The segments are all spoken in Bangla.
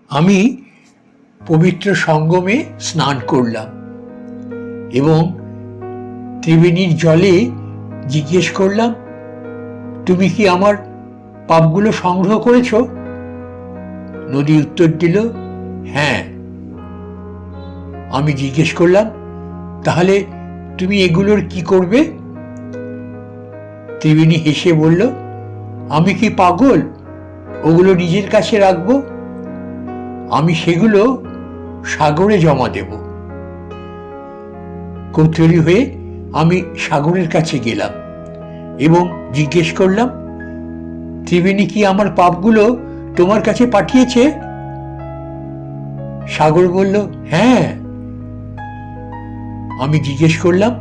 আমি পবিত্র সঙ্গমে স্নান করলাম এবং ত্রিবেণীর জলে জিজ্ঞেস করলাম, তুমি কি আমার পাপগুলো সংগ্রহ করেছ? নদী উত্তর দিল, হ্যাঁ। আমি জিজ্ঞেস করলাম, তাহলে তুমি এগুলোর কি করবে? ত্রিবেণী হেসে বলল, আমি কি পাগল ওগুলো নিজের কাছে রাখবো? আমি সেগুলো সাগরে জমা দেব। কৌতূহলী হয়ে আমি সাগরের কাছে গেলাম এবং জিজ্ঞেস করলাম, ত্রিবেণী কি আমার পাপগুলো তোমার কাছে পাঠিয়েছে? সাগর বলল, হ্যাঁ। আমি জিজ্ঞেস করলাম,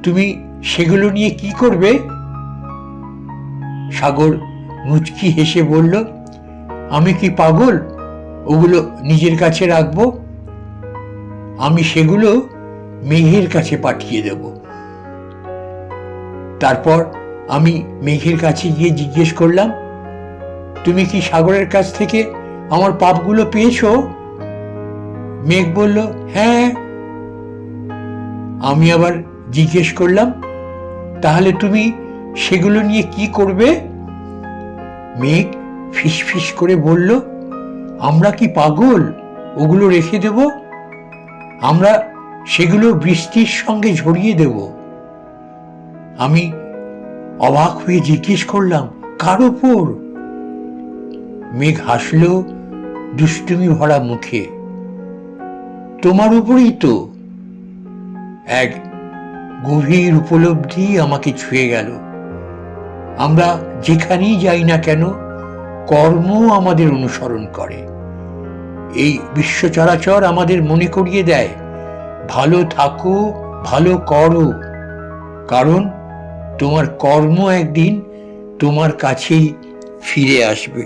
তুমি সেগুলো নিয়ে কি করবে? সাগর মুচকি হেসে বলল, আমি কি পাগল ওগুলো নিজের কাছে রাখবো? আমি সেগুলো মেঘের কাছে পাঠিয়ে দেব। তারপর আমি মেঘের কাছে গিয়ে জিজ্ঞেস করলাম, তুমি কি সাগরের কাছ থেকে আমার পাপগুলো পেয়েছো? মেঘ বলল, হ্যাঁ। আমি আবার জিজ্ঞেস করলাম, তাহলে তুমি সেগুলো নিয়ে কি করবে? মেঘ ফিসফিস করে বলল, আমরা কি পাগল ওগুলো রেখে দেব? আমরা সেগুলো বৃষ্টির সঙ্গে ঝরিয়ে দেব। আমি অবাক হয়ে জিজ্ঞেস করলাম, কার ওপর? মেঘ হাসল দুষ্টুমি ভরা মুখে, তোমার উপরেই তো। এক গভীর উপলব্ধি আমাকে ছুঁয়ে গেল। আমরা যেখানেই যাই না কেন, কর্ম আমাদের অনুসরণ করে। এই বিশ্ব চরাচর আমাদের মনে করিয়ে দেয়, ভালো থাকো, ভালো করো, কারণ তোমার কর্ম একদিন তোমার কাছেই ফিরে আসবে।